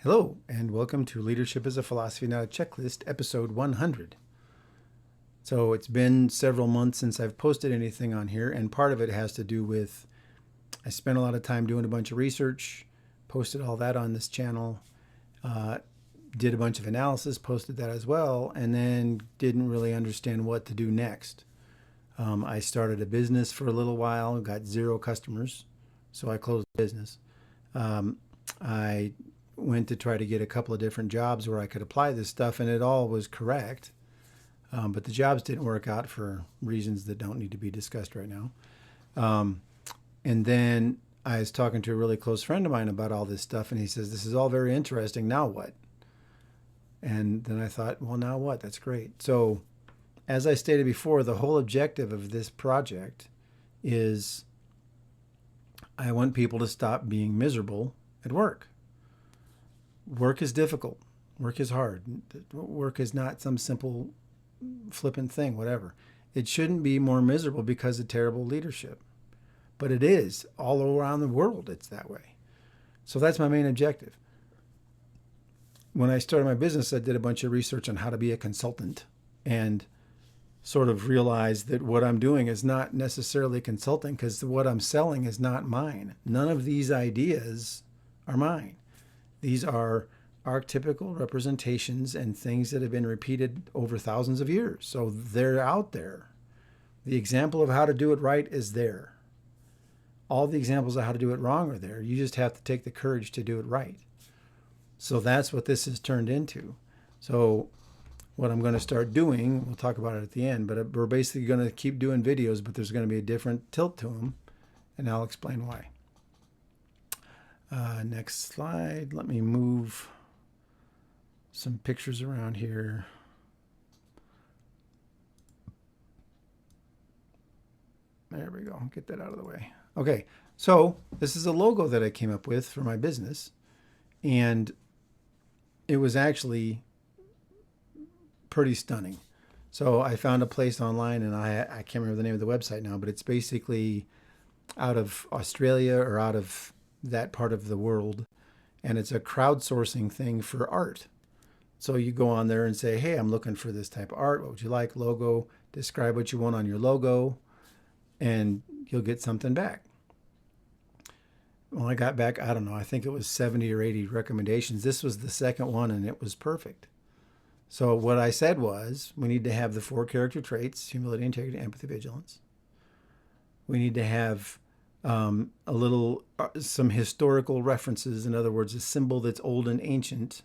Hello, and welcome to Leadership as a Philosophy, Not a Checklist, episode 100. So it's been several months since I've posted anything on here, and part of it has to do with I spent a lot of time doing a bunch of research, posted all that on this channel, did a bunch of analysis, posted that as well, and then didn't really understand what to do next. I started a business for a little while, got 0 customers, so I closed the business. I went to try to get a couple of different jobs where I could apply this stuff, and it all was correct. But the jobs didn't work out for reasons that don't need to be discussed right now. And then I was talking to a really close friend of mine about all this stuff, and he says, this is all very interesting. Now what? And then I thought, well, now what? That's great. So as I stated before, the whole objective of this project is I want people to stop being miserable at work. Work is difficult. Work is hard. Work is not some simple flippant thing, whatever. It shouldn't be more miserable because of terrible leadership. But it is. All around the world, it's that way. So that's my main objective. When I started my business, I did a bunch of research on how to be a consultant and sort of realized that what I'm doing is not necessarily consulting because what I'm selling is not mine. None of these ideas are mine. These are archetypical representations and things that have been repeated over thousands of years. So they're out there. The example of how to do it right is there. All the examples of how to do it wrong are there. You just have to take the courage to do it right. So that's what this has turned into. So what I'm going to start doing, we'll talk about it at the end, but we're basically going to keep doing videos, but there's going to be a different tilt to them, and I'll explain why. Next slide. Let me move some pictures around here. There we go. Get that out of the way. Okay, so this is a logo that I came up with for my business, and it was actually pretty stunning. So I found a place online, and I can't remember the name of the website now, but it's basically out of Australia or out of that part of the world, and it's a crowdsourcing thing for art. So you go on there and say, hey, I'm looking for this type of art. What would you like? Logo. Describe what you want on your logo, and you'll get something back. Well, I got back, I don't know, I think it was 70 or 80 recommendations. This was the second one, and it was perfect. So what I said was, we need to have the 4 character traits: humility, integrity, empathy, vigilance. We need to have some historical references. In other words, a symbol that's old and ancient.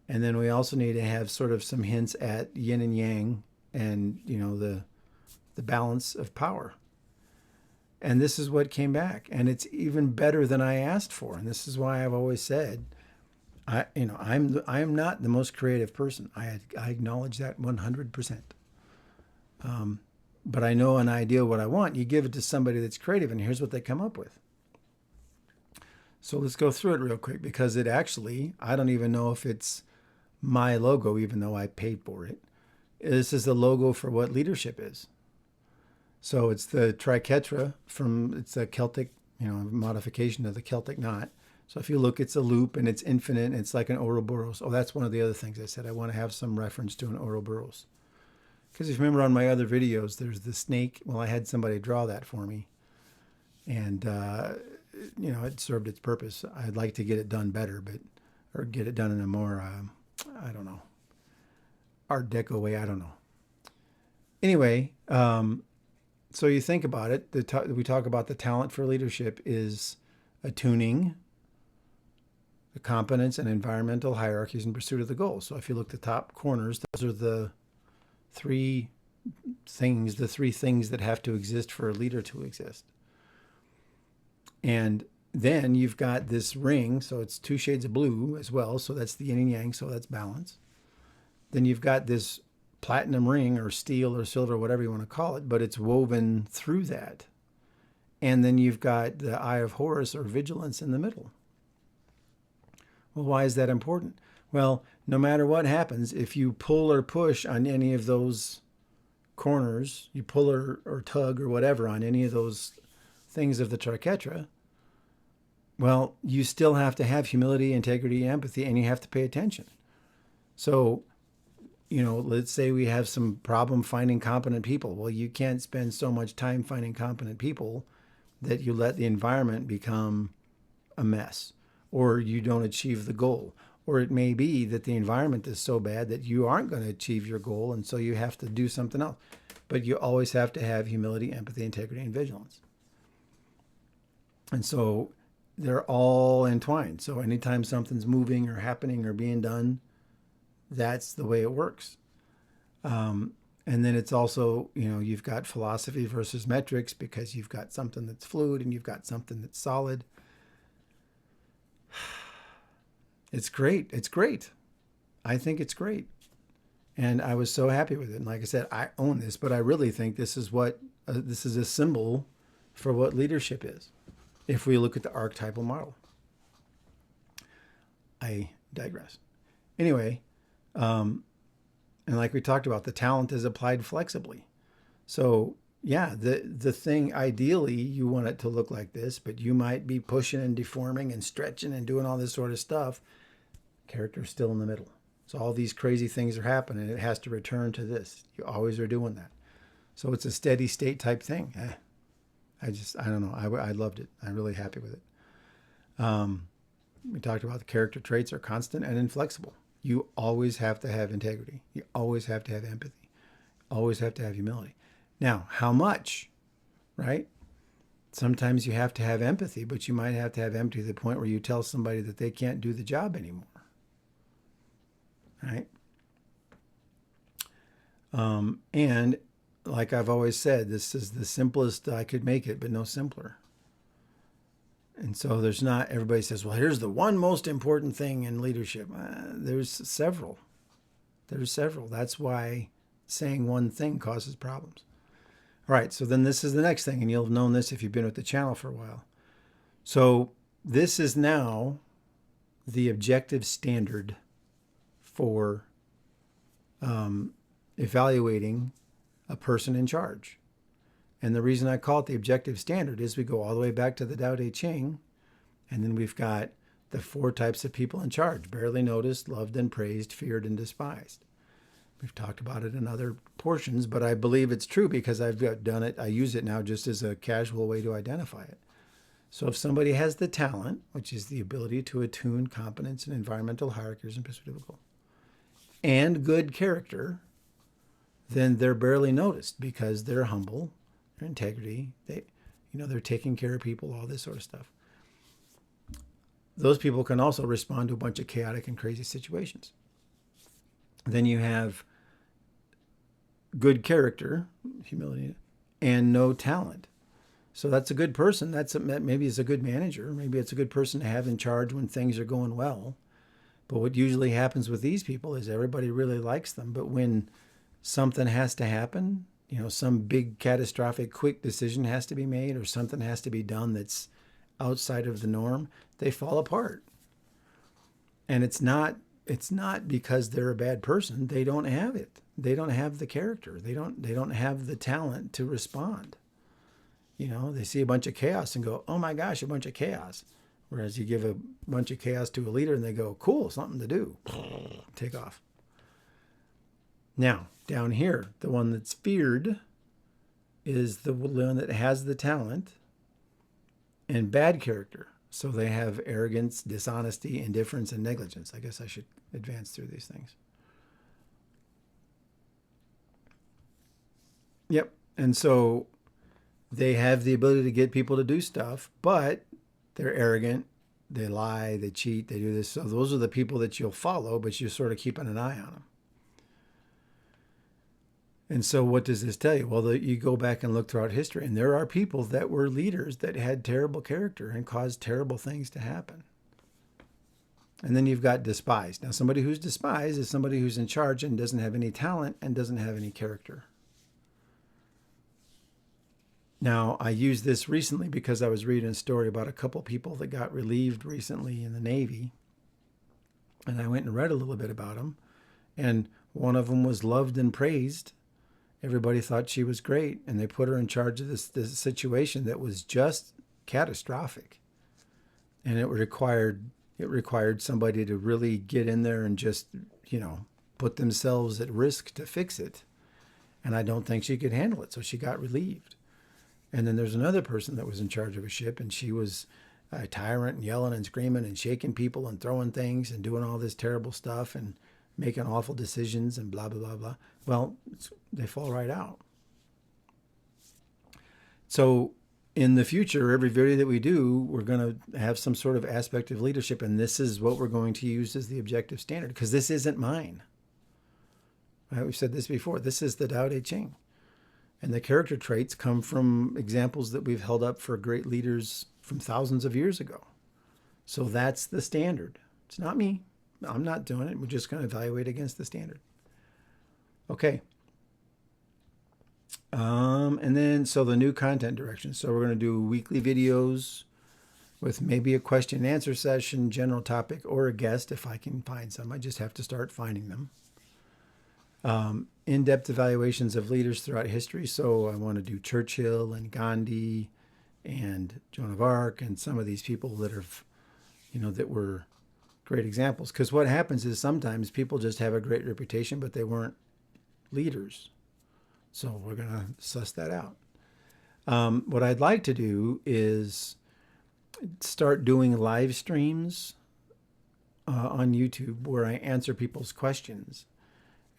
And then we also need to have sort of some hints at yin and yang and, the balance of power. And this is what came back. And it's even better than I asked for. And this is why I've always said, I am not the most creative person. I acknowledge that 100%. But I know an idea what I want. You give it to somebody that's creative, and here's what they come up with. So let's go through it real quick, because it actually, I don't even know if it's my logo, even though I paid for it. This is the logo for what leadership is. So it's the triquetra it's a Celtic, modification of the Celtic knot. So if you look, it's a loop and it's infinite, and it's like an Ouroboros. Oh, that's one of the other things I said. I want to have some reference to an Ouroboros. Because if you remember on my other videos, there's the snake. Well, I had somebody draw that for me. And, it served its purpose. I'd like to get it done better, or get it done in a more, I don't know, Art Deco way. I don't know. Anyway, so you think about it. We talk about the talent for leadership is attuning the competence and environmental hierarchies in pursuit of the goal. So if you look at the top corners, those are the three things that have to exist for a leader to exist. And then you've got this ring, so it's 2 shades of blue as well, so that's the yin and yang, so that's balance. Then you've got this platinum ring or steel or silver, whatever you want to call it, but it's woven through that. And then you've got the Eye of Horus or vigilance in the middle. Well, why is that important? Well, no matter what happens, if you pull or push on any of those corners, you pull or tug or whatever on any of those things of the triquetra, well, you still have to have humility, integrity, empathy, and you have to pay attention. So, let's say we have some problem finding competent people. Well, you can't spend so much time finding competent people that you let the environment become a mess, or you don't achieve the goal. Or it may be that the environment is so bad that you aren't going to achieve your goal, and so you have to do something else. But you always have to have humility, empathy, integrity, and vigilance. And so they're all entwined. So anytime something's moving or happening or being done, that's the way it works. And then it's also, you've got philosophy versus metrics, because you've got something that's fluid and you've got something that's solid. It's great. It's great. I think it's great. And I was so happy with it. And like I said, I own this, but I really think this is this is a symbol for what leadership is, if we look at the archetypal model. I digress. Anyway, and like we talked about, the talent is applied flexibly. So yeah, the thing, ideally, you want it to look like this, but you might be pushing and deforming and stretching and doing all this sort of stuff. Character's still in the middle. So all these crazy things are happening. It has to return to this. You always are doing that. So it's a steady state type thing. I don't know. I loved it. I'm really happy with it. We talked about the character traits are constant and inflexible. You always have to have integrity. You always have to have empathy. Always have to have humility. Now, how much, right? Sometimes you have to have empathy, but you might have to have empathy to the point where you tell somebody that they can't do the job anymore, right? And like I've always said, this is the simplest I could make it, but no simpler. And so there's not, everybody says, well, here's the one most important thing in leadership. There's several. There's several. That's why saying one thing causes problems. All right, so then this is the next thing, and you'll have known this if you've been with the channel for a while. So this is now the objective standard for evaluating a person in charge. And the reason I call it the objective standard is we go all the way back to the Tao Te Ching, and then we've got the 4 types of people in charge: barely noticed, loved and praised, feared and despised. We've talked about it in other portions, but I believe it's true because I've done it. I use it now just as a casual way to identify it. So if somebody has the talent, which is the ability to attune competence in environmental hierarchies and pursuit of a goal, and good character, then they're barely noticed because they're humble, their integrity, they're taking care of people, all this sort of stuff. Those people can also respond to a bunch of chaotic and crazy situations. Then you have good character, humility, and no talent. So that's a good person. Maybe it's a good manager. Maybe it's a good person to have in charge when things are going well. But what usually happens with these people is everybody really likes them. But when something has to happen, some big catastrophic quick decision has to be made, or something has to be done that's outside of the norm, they fall apart. And it's not because they're a bad person. They don't have it. They don't have the character. They don't have the talent to respond. They see a bunch of chaos and go, oh my gosh, a bunch of chaos. Whereas you give a bunch of chaos to a leader and they go, cool, something to do. Take off. Now, down here, the one that's feared is the one that has the talent and bad character. So they have arrogance, dishonesty, indifference, and negligence. I guess I should advance through these things. Yep. And so they have the ability to get people to do stuff, but they're arrogant, they lie, they cheat, they do this. So those are the people that you'll follow, but you're sort of keeping an eye on them. And so what does this tell you? Well, you go back and look throughout history, and there are people that were leaders that had terrible character and caused terrible things to happen. And then you've got despised. Now, somebody who's despised is somebody who's in charge and doesn't have any talent and doesn't have any character. Now, I used this recently because I was reading a story about a couple people that got relieved recently in the Navy. And I went and read a little bit about them. And one of them was loved and praised. Everybody thought she was great, and they put her in charge of this situation that was just catastrophic. And it required somebody to really get in there and just, put themselves at risk to fix it. And I don't think she could handle it, so she got relieved. And then there's another person that was in charge of a ship, and she was a tyrant and yelling and screaming and shaking people and throwing things and doing all this terrible stuff and making awful decisions and blah, blah, blah, blah. Well, they fall right out. So in the future, every video that we do, we're going to have some sort of aspect of leadership, and this is what we're going to use as the objective standard, because this isn't mine. Right? We've said this before. This is the Tao Te Ching. And the character traits come from examples that we've held up for great leaders from thousands of years ago. So that's the standard. It's not me. I'm not doing it. We're just going to evaluate against the standard. Okay. And then, so the new content direction. So we're going to do weekly videos with maybe a question and answer session, general topic, or a guest if I can find some. I just have to start finding them. In-depth evaluations of leaders throughout history. So I want to do Churchill and Gandhi and Joan of Arc and some of these people that have, that were great examples. Because what happens is sometimes people just have a great reputation, but they weren't leaders. So we're going to suss that out. What I'd like to do is start doing live streams on YouTube where I answer people's questions.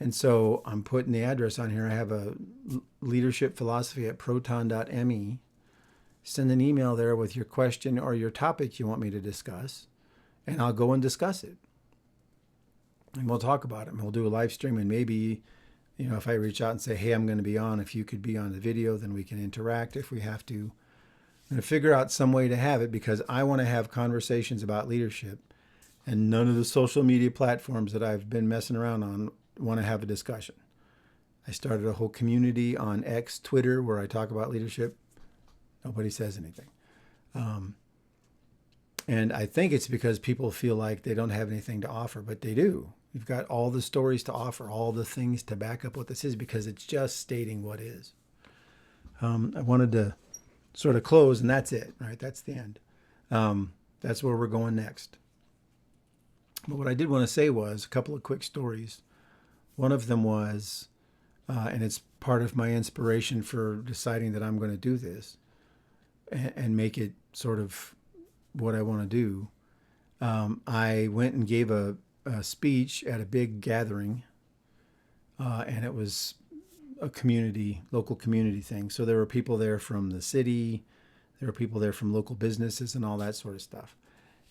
And so I'm putting the address on here. I have a leadership philosophy at proton.me. Send an email there with your question or your topic you want me to discuss, and I'll go and discuss it. And we'll talk about it. And we'll do a live stream, and maybe, if I reach out and say, hey, I'm going to be on, if you could be on the video, then we can interact if we have to. I'm going to figure out some way to have it, because I want to have conversations about leadership, and none of the social media platforms that I've been messing around on want to have a discussion. I started a whole community on X, Twitter, where I talk about leadership. Nobody says anything. And I think it's because people feel like they don't have anything to offer, but they do. You've got all the stories to offer, all the things to back up what this is, because it's just stating what is. I wanted to sort of close, and that's it, right? That's the end. That's where we're going next. But what I did want to say was a couple of quick stories. One of them was, and it's part of my inspiration for deciding that I'm going to do this and make it sort of what I want to do. I went and gave a speech at a big gathering, and it was a local community thing. So there were people there from the city, there were people there from local businesses and all that sort of stuff.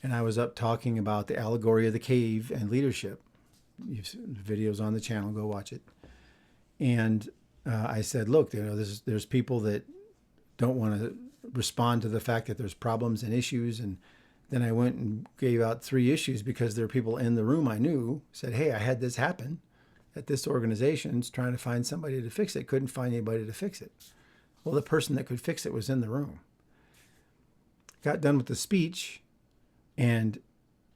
And I was up talking about the allegory of the cave and leadership. You've seen the videos on the channel, go watch it. And I said, look, there's people that don't want to respond to the fact that there's problems and issues. And then I went and gave out 3 issues because there are people in the room I knew, said, hey, I had this happen at this organization, trying to find somebody to fix it. Couldn't find anybody to fix it. Well, the person that could fix it was in the room. Got done with the speech, and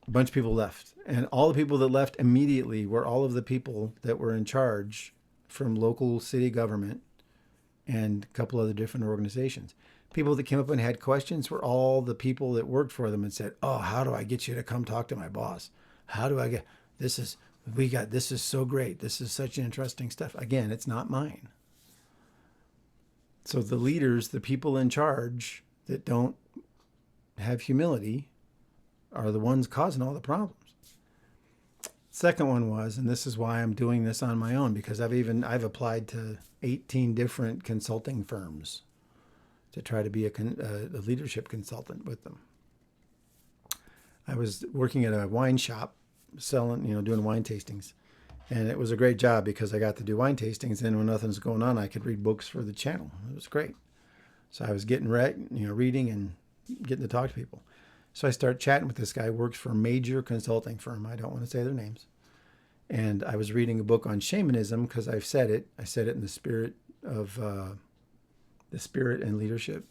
a bunch of people left. And all the people that left immediately were all of the people that were in charge from local city government and a couple other different organizations. People that came up and had questions were all the people that worked for them and said, oh, how do I get you to come talk to my boss? How do I get, this is so great. This is such interesting stuff. Again, it's not mine. So the leaders, the people in charge that don't have humility, are the ones causing all the problems. Second one was, and this is why I'm doing this on my own, because I've applied to 18 different consulting firms to try to be a leadership consultant with them. I was working at a wine shop, selling, doing wine tastings, and it was a great job because I got to do wine tastings. And when nothing's going on, I could read books for the channel. It was great. So I was getting reading and getting to talk to people. So I start chatting with this guy who works for a major consulting firm. I don't want to say their names. And I was reading a book on shamanism because I said it in the spirit of the spirit and leadership,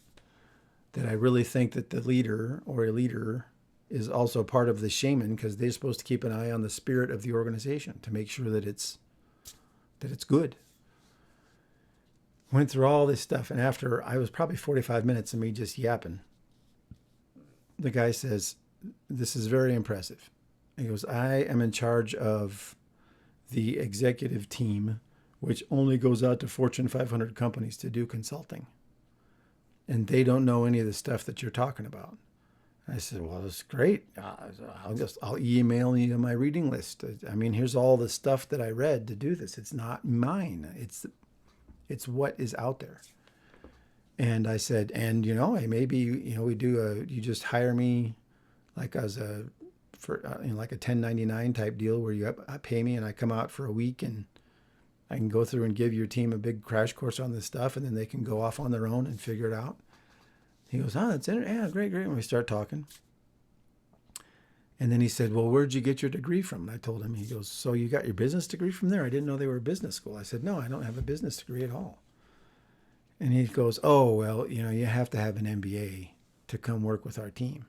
that I really think that the leader or a leader is also part of the shaman, because they're supposed to keep an eye on the spirit of the organization to make sure that it's good. Went through all this stuff, and after I was probably 45 minutes of me just yapping, the guy says, "This is very impressive." He goes, "I am in charge of the executive team, which only goes out to Fortune 500 companies to do consulting. And they don't know any of the stuff that you're talking about." I said, "Well, that's great. I'll email you my reading list. I mean, here's all the stuff that I read to do this. It's not mine. It's what is out there." And I said, "And maybe you just hire me like as a for like a 1099 type deal where you pay me and I come out for a week and I can go through and give your team a big crash course on this stuff, and then they can go off on their own and figure it out." He goes, "Oh, that's it. Yeah, great. And we start talking. And then he said, "Well, where'd you get your degree from?" And I told him. He goes, "So you got your business degree from there? I didn't know they were a business school." I said, "No, I don't have a business degree at all." And he goes, "Oh, well, you have to have an MBA to come work with our team."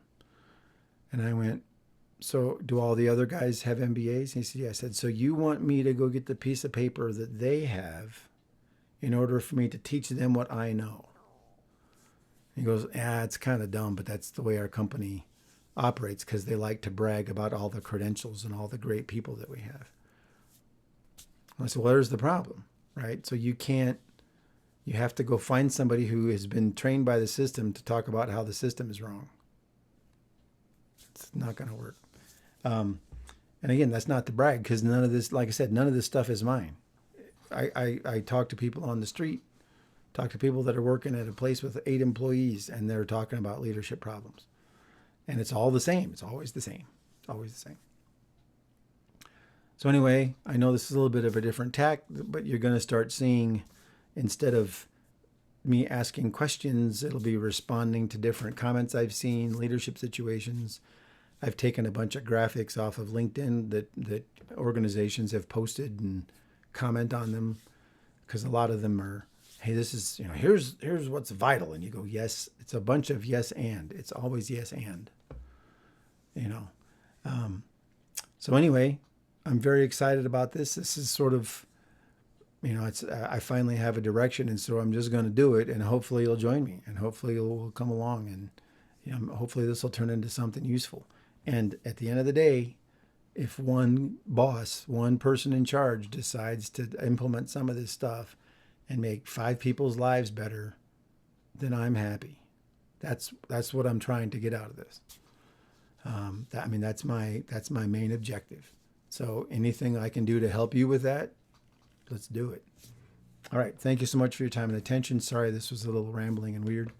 And I went, "So do all the other guys have MBAs?" And he said, "Yeah." I said, "So you want me to go get the piece of paper that they have in order for me to teach them what I know?" He goes, "Yeah, it's kind of dumb, but that's the way our company operates because they like to brag about all the credentials and all the great people that we have." I said, "Well, there's the problem, right? So you have to go find somebody who has been trained by the system to talk about how the system is wrong. It's not going to work." And again, that's not to brag because none of this, like I said, none of this stuff is mine. I talk to people on the street, talk to people that are working at a place with 8 employees, and they're talking about leadership problems. And it's all the same. It's always the same. It's always the same. So anyway, I know this is a little bit of a different tack, but you're going to start seeing, instead of me asking questions, it'll be responding to different comments I've seen, leadership situations. I've taken a bunch of graphics off of LinkedIn that organizations have posted and comment on them, because a lot of them are, "Hey, this is, here's what's vital." And you go, yes, it's a bunch of yes and. It's always yes and. So anyway, I'm very excited about this. This is sort of, I finally have a direction, and so I'm just going to do it, and hopefully you'll join me, and hopefully you'll come along, and hopefully this will turn into something useful. And at the end of the day, if one boss, one person in charge decides to implement some of this stuff and make 5 people's lives better, then I'm happy. That's what I'm trying to get out of this. That's my main objective. So anything I can do to help you with that, let's do it. All right. Thank you so much for your time and attention. Sorry this was a little rambling and weird.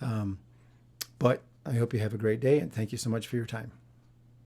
But I hope you have a great day, and thank you so much for your time.